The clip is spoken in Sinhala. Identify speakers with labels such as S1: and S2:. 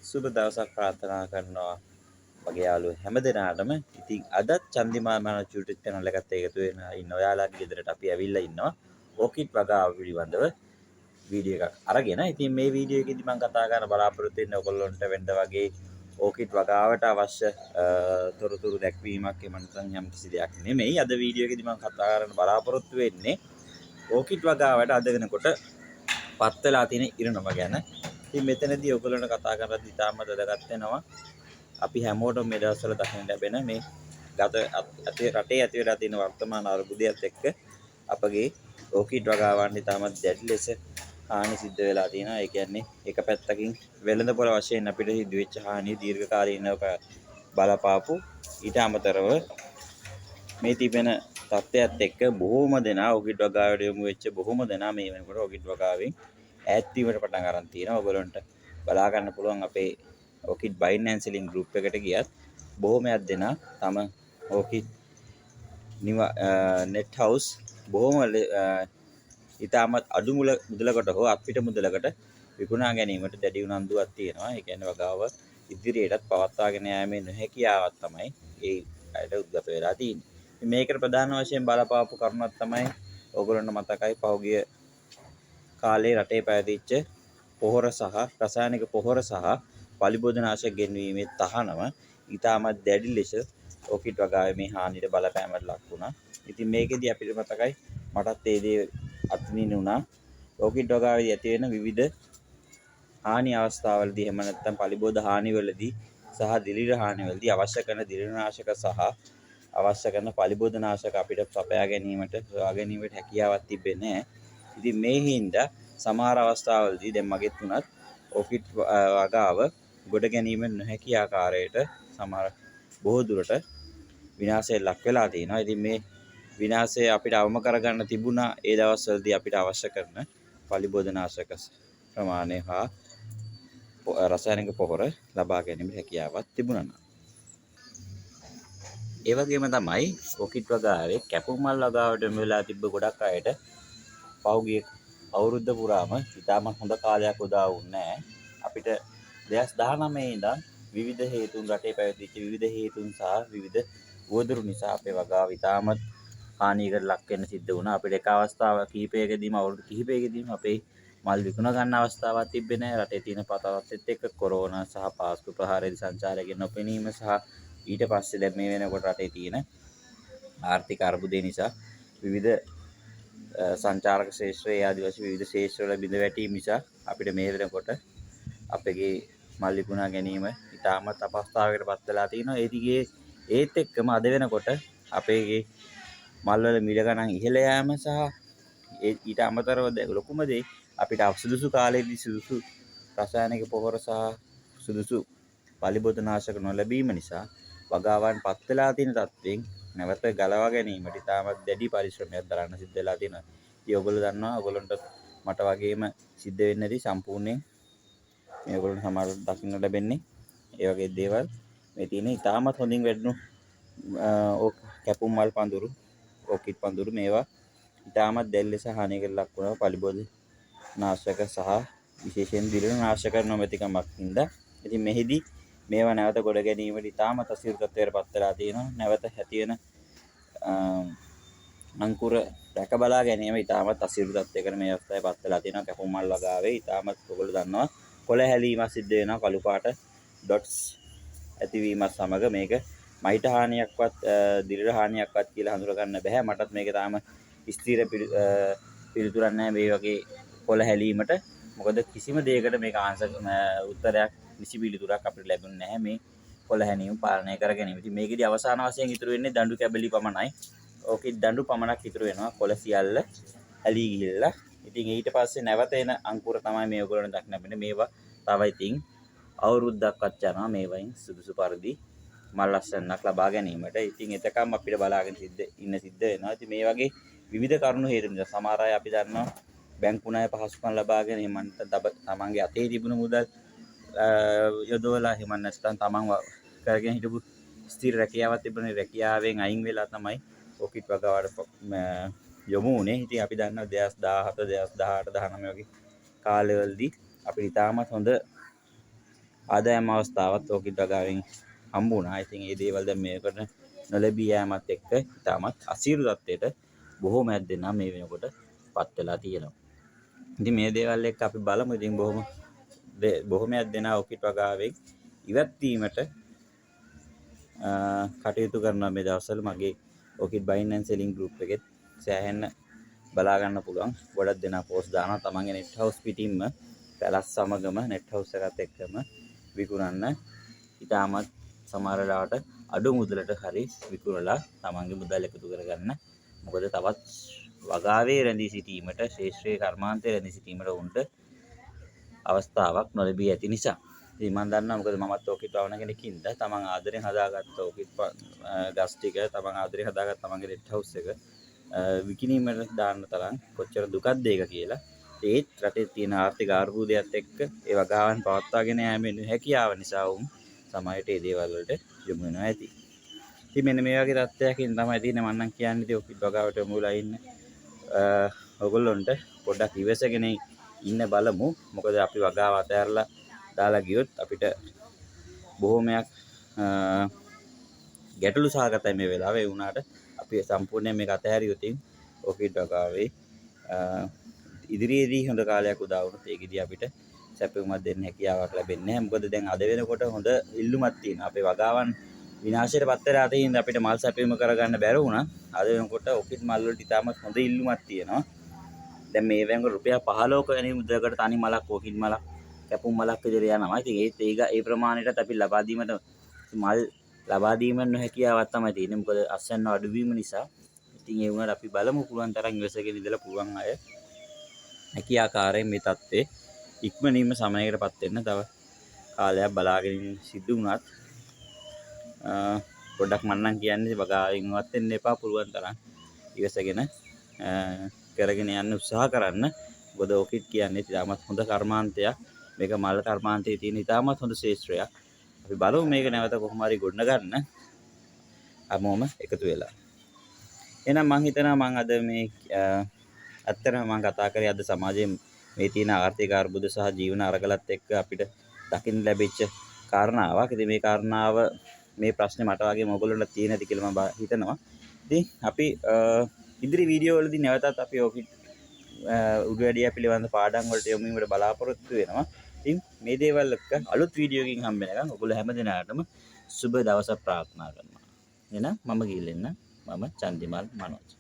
S1: සුබ දවසක් ප්‍රාර්ථනා කරනවා මගේ යාළුවෝ හැමදෙනාටම. ඉතින් අදත් චන්දිමාල් මනෝජ් YouTube channel එකත් එකතු වෙන ඉන්න ඔයාලගේ ගෙදරට අපි ඇවිල්ලා ඉන්නවා ඕකිඩ් වගාව පිළිබඳව වීඩියෝ එකක් අරගෙන. ඉතින් මේ වීඩියෝ එකේදී මම කතා කරන්න බලාපොරොත්තු වෙන්නේ ඔයගොල්ලන්ට වෙන්න වගේ ඕකිඩ් වගාවට අවශ්‍ය තොරතුරු දැක්වීමක් එහෙම නැත්නම් යම් කිසි දෙයක් නෙමෙයි. අද වීඩියෝ එකේදී මම කතා කරන්න බලාපොරොත්තු වෙන්නේ ඕකිඩ් වගාවට අද වෙනකොට පත් වෙලා තියෙන ඉරණම ගැන. ඉතින් මෙතනදී ඔයගොල්ලන්ට කතා කරද්දී ඉතාම වැදගත් වෙනවා. අපි හැමෝටම මේ දවස්වල දකින්න ලැබෙන මේ රටේ ඇති වෙලා තියෙන වර්තමාන අර්බුදයත් එක්ක අපගේ ඕකිඩ් වගාවන් ඉතාමත් දැඩි ලෙස හානි සිද්ධ වෙලා තියෙනවා. ඒ කියන්නේ එක පැත්තකින් වෙළඳපොළ වශයෙන් අපිට සිදු වෙච්ච හානිය දීර්ඝකාලීනව බලපාපු ඊට අමතරව මේ තිබෙන තත්ත්වයක් එක්ක බොහෝම දෙනා ඕකිඩ් වගාවට යොමු වෙච්ච බොහෝම දෙනා මේ වෙනකොට ඕකිඩ් වගාවෙන් ඈත් වීමට පටන් ගන්න තියෙනවා. ඔයගොල්ලන්ට බලා ගන්න පුළුවන් අපේ ඕකිඩ් බයින් ඇන්ඩ් සෙලින් ගෲප් එකට ගියත් බොහෝමයක් දෙනා තම ඕකිඩ් නෙට් හවුස් බොහොම ඉතාමත් අඩු මුදලකට හෝ අපිට මුදලකට විකුණා ගැනීමට දැඩි උනන්දුවක් තියෙනවා. ඒ කියන්නේ වගාව ඉදිරියටත් පවත්වාගෙන යාමේ නොහැකියාවක් තමයි ඒ අයට උද්ගත වෙලා තියෙන්නේ. මේකට ප්‍රධාන වශයෙන් බලපාපු කරුණක් තමයි ඕගොල්ලන්ට මතකයි පහුගිය කාලේ රටේ පැවතිච්ච පොහොර සහ රසායනික පොහොර සහ පලිබෝධනාශක ගෙන්වීමේ තහනම ඉතාමත් දැඩි ලෙස ඕකිඩ් වගාවේ මේ හානියට බලපෑමට ලක් වුණා. ඉතින් මේකෙදී අපිට මතකයි මටත් ඒ දේ අත්විඳින්න වුණා. ඕකිඩ් වගාවේ ඇති වෙන විවිධ හානි අවස්ථාවලදී එහෙම නැත්නම් පලිබෝධ හානිවලදී සහ දිලිර හානිවලදී අවශ්‍ය කරන දිලිරනාශක සහ අවශ්‍ය කරන පලිබෝධනාශක අපිට සපයා ගැනීමට සොයා ගැනීමට හැකියාවක් තිබෙන්නේ නැහැ. ඉතින් මේ හින්දා සමහර අවස්ථාවලදී දැන් මගෙත් උනත් ඕකිඩ් වගාව ගොඩ ගැනීම නොහැකි ආකාරයට සමහර බොහෝ දුරට විනාශයට ලක් වෙලා තියෙනවා. ඉතින් මේ විනාශය අපිට අවම කරගන්න තිබුණා ඒ දවස්වලදී අපිට අවශ්‍ය කරන පලිබෝධනාශක ප්‍රමාණය හා රසායනික පොහොර ලබා ගැනීමට හැකියාවක් තිබුණා. ඒ වගේම තමයි ඕකිඩ් වගාවේ කැපුම් මල් වගාවට යොමු වෙලා තිබ්බ ගොඩක් අයට පහුගිය අවුරුද්ද පුරාම ඉතාමත් හොඳ කාලයක් උදා වුණේ නැහැ. අපිට 2019 ඉඳන් විවිධ හේතුන් රටේ පැවතිච්ච විවිධ හේතුන් සහ විවිධ උවදුරු නිසා අපේ වගාව ඉතාමත් හානියකට ලක් වෙන්න සිද්ධ වුණා. අපිට එක අවස්ථාවක් කිහිපයකදීම අවුරුදු කිහිපයකදීම අපේ මල් විකුණ ගන්න අවස්ථාවක් තිබ්බේ නැහැ. රටේ තියෙන පතවත්ත් එක්ක කොරෝනා සහ පාස්කු ප්‍රහාරයේදී සංචාරකයන් නොපෙනීම සහ ඊට පස්සේ දැන් මේ වෙනකොට රටේ තියෙන ආර්ථික අර්බුදය නිසා විවිධ සංචාරක ශේෂ්ත්‍රයේ ආදි වශයෙන් විවිධ ශේෂ්ත්‍රවල බිඳ වැටීම නිසා අපිට මේ වෙනකොට අපගේ මල් විකුණා ගැනීම ඉතාමත් අපහසුතාවයකට පත් වෙලා තියෙනවා. ඒ දිගේ ඒත් එක්කම අද වෙනකොට අපේ මල් වල මිල ගණන් ඉහළ යාම සහ ඊට අමතරව ලොකුම දේ අපිට සුදුසු කාලයේදී සුදුසු රසායනික පොහොර සහ සුදුසු පලිබෝධනාශක නොලැබීම නිසා වගාවන් පත් වෙලා තියෙන තත්ත්වයෙන් නැවත ගලවා ගැනීමට ඉතාමත් දැඩි පරිශ්‍රමයක් දරන්න සිද්ධ වෙලා තියෙනවා. ඉතින් ඔයගොල්ලෝ දන්නවා ඔයගොල්ලන්ට මට වගේම සිද්ධ වෙන්නේ නැති සම්පූර්ණයෙන් මේ ඔයගොල්ලන්ට සමහරවිට දකින්න ලැබෙන්නේ ඒ වගේ දේවල් මේ තියෙන ඉතාමත් හොඳින් වැඩුණු කැපුම් මල් පඳුරු ඕකිඩ් පඳුරු මේවා ඉතාමත් දැඩි ලෙස හානියකට ලක් වුණා පලිබෝධ නාශක සහ විශේෂයෙන් දිලින නාශක නොමැතිකමක් හින්දා. ඉතින් මෙහිදී මේවා නැවත ගොඩ ගැනීමට ඉතාමත් අසීරු තත්ත්වයකට පත් වෙලා තියෙනවා. නැවත ඇති වෙන අංකුර රැක බලා ගැනීම ඉතාමත් අසීරු තත්ත්වයකට මේ අවස්ථාවේ පත් වෙලා තියෙනවා. කැපුම් මල් වගාවේ ඉතාමත් ඔයගොල්ලෝ දන්නවා කොළ හැලීමක් සිද්ධ වෙනවා. කළු පාට ඩොට්ස් ඇතිවීමත් සමග මේක මයිට හානියක්වත් දිලිර හානියක්වත් කියලා හඳුනා ගන්න බෑ. මටත් මේක තාම ස්ථිර පිළිතුරක් නැහැ මේ වගේ කොළ හැලීමට. මොකද කිසිම දෙයකට මේක උත්තරයක් නිසි පිළිතුරක් අපිට ලැබුණේ නැහැ මේ කොළ හැලීම පාලනය කර ගැනීම. ඉතින් මේකෙදී අවසාන වශයෙන් ඉතුරු වෙන්නේ දඬු කැබලි පමණයි. ඕකිඩ් දඬු පමණක් ඉතුරු වෙනවා. කොළ සියල්ල හැලී ගිහිල්ලා. ඉතින් ඊට පස්සේ නැවත එන අංකුර තමයි මේ ඔයගොල්ලෝ දක්න ලැබෙන්නේ. මේවා තව ඉතින් අවුරුද්දක්වත් යනවා මේවයින් සුදුසු පරිදි මල් ලස්සනක් ලබා ගැනීමට. ඉතින් එතකම් අපිට බලාගෙන සිද්ධ වෙනවා. ඉතින් මේ වගේ විවිධ කරුණු හේතු නිසා සමහර අය අපි දන්නවා බැංකු ණය පහසුකම් ලබාගෙන එමන්ට තමන්ගේ අතේ තිබුණු මුදල් යොදවලා එහෙම නැත්නම් තමන් කරගෙන හිටපු ස්ථිර රැකියාවක් තිබුණේ රැකියාවෙන් අයින් වෙලා තමයි ඕකිඩ් වගාවට යොමු වුණේ. ඉතින් අපි දන්නවා 2017 2018 19 වගේ කාලවලදී අපිට ඉතාමත් හොඳ ආදායම් අවස්ථාවත් ඕකිඩ් වගාවෙන් හම්බ වුණා. ඉතින් මේ දේවල් දැන් මේකට නොලැබී යෑමත් එක්ක ඉතාමත් අසීරු තත්ත්වයට බොහෝමයක් දෙනා මේ වෙනකොට පත් වෙලා තියෙනවා. ඉතින් මේ දේවල් එක්ක අපි බලමු. ඉතින් බොහෝමයක් දෙනා ඕකිඩ් වගාවෙන් ඉවත් වීමට කටයුතු කරනවා මේ දවස්වල. මගේ ඕකිඩ් බයින් ඇන්ඩ් සෙලින් ගෲප් එකෙත් සෑහෙන්න බලා ගන්න පුළුවන්. ගොඩක් දෙනා පෝස්ට් දානවා තමන්ගේ net house පිටින්ම පැලස් සමගම net house එකත් එක්කම විකුණන්න. ඉතාමත් සමහර වෙලාවට අඩු මුදලට හරි විකුණලා තමන්ගේ මුදල් එකතු කරගන්න. මොකද තවත් වගාවේ රැඳී සිටීමට, ශේෂ්ත්‍රීය කර්මාන්තයේ රැඳී සිටීමට උන්ට අවස්ථාවක් නොලැබී ඇති නිසා. ඉතින් මම දන්නවා මොකද මමත් ඕකිඩ් වවන කෙනෙක්ින්ද තමන් ආදරෙන් හදාගත්ත ඕකිඩ් ගස් ටික තමන් ආදරෙන් හදාගත්ත තමන්ගේ net house එක විකිණීමට දාන්න තරම් කොච්චර දුකක්ද ඒක කියලා. ඒත් රටේ තියෙන ආර්ථික අර්බුදයත් එක්ක ඒ වගාවන් පවත්වාගෙන යෑමේ හැකියාව නිසා සමාජයට ඒ දේවල් වලට යොමු වෙනවා ඇති. ඉතින් මෙන්න මේ වගේ තත්ත්වයකින් තමයි තියෙන්නේ. මම නම් කියන්නේ ඉතින් ඕකිඩ් වගාවට යොමු වෙලා ඉන්න ඔයගොල්ලොන්ට පොඩ්ඩක් ඉවසගෙන ඉන්න බලමු. මොකද අපි වගාව අතහැරලා දාලා ගියොත් අපිට බොහෝමයක් ගැටලු සහගතයි මේ වෙලාවේ. ඒ වුණාට අපි සම්පූර්ණයෙන් මේක අතහැරියොත් ඕකිඩ් වගාවේ ඉදිරියේදී හොඳ කාලයක් උදා වුණොත් ඒකෙදී අපිට සැපයුමක් දෙන්න හැකියාවක් ලැබෙන්නේ නැහැ. මොකද දැන් අද වෙනකොට හොඳ ඉල්ලුමක් තියෙනවා. අපේ වගාවන් විනාශයට පත් වෙලා තියෙන අපිට මල් සැපයුම කරගන්න බැරි වුණා. අද වෙනකොට ඕකිඩ් මල් වලට ඉතාමත් හොඳ ඉල්ලුමක් තියෙනවා. දැන් මේ වෙනකොට රුපියල් 15ක වෙනි මුදලකට තනි මලක් ඕකිඩ් මලක් කැපුම් මලක් විතර යනවා. ඉතින් ඒ ප්‍රමාණයට අපි ලබා දීමට මල් ලබා දීම නොහැකියාවක් තමයි තියෙන්නේ. මොකද අස්වැන්න අඩුවීම නිසා. ඉතින් ඒ වුණාට අපි බලමු පුළුවන් තරම් ඉවසගෙන ඉඳලා පුළුවන් අය හැකියාකාරයෙන් මේ தත්ත්වේ ඉක්මනින්ම සමයකටපත් වෙන්න තව කාලයක් බලාගෙන සිද්ධ වුණත් පොඩ්ඩක් මන්නම් කියන්නේ වගාවෙන්වත් වෙන්න එපා. පුළුවන් තරම් ඉවසගෙන කරගෙන යන්න උත්සාහ කරන්න. මොකද ඕකිඩ් කියන්නේ ඉතාමත් හොඳ කර්මාන්තයක්. මේක මල් කර්මාන්තයේ තියෙන ඉතාමත් හොඳ ශේෂ්ත්‍රයක්. අපි බලමු මේක නැවත කොහොම හරි ගොඩන ගන්න හැමෝම එකතු වෙලා. එහෙනම් මම හිතනවා මම අද මේ ඇත්තටම මම කතා කරේ අද සමාජයේ මේ තියෙන ආර්ථික අර්බුද සහ ජීවන අරගලත් එක්ක අපිට දකින්න ලැබිච්ච කාරණාවක්. ඉතින් මේ කාරණාව මේ ප්‍රශ්නේ මට වගේ මොගොල්ලන්ට තියෙන ඇති කියලා මම හිතනවා. ඉතින් අපි ඉදිරි වීඩියෝ වලදී නැවතත් අපි ඕකිඩ් උඩුවැඩියා පිළිබඳ පාඩම් වලට යොමු වීමට බලාපොරොත්තු වෙනවා. ඉතින් මේ දේවල් එක්ක අලුත් වීඩියෝ එකකින් හම්බ වෙනකන් ඔයගොල්ලෝ හැම දිනකටම සුබ දවසක් ප්‍රාර්ථනා කරනවා. එහෙනම් මම ගිහින් එන්න. මම චන්දිමල් මනෝජ්.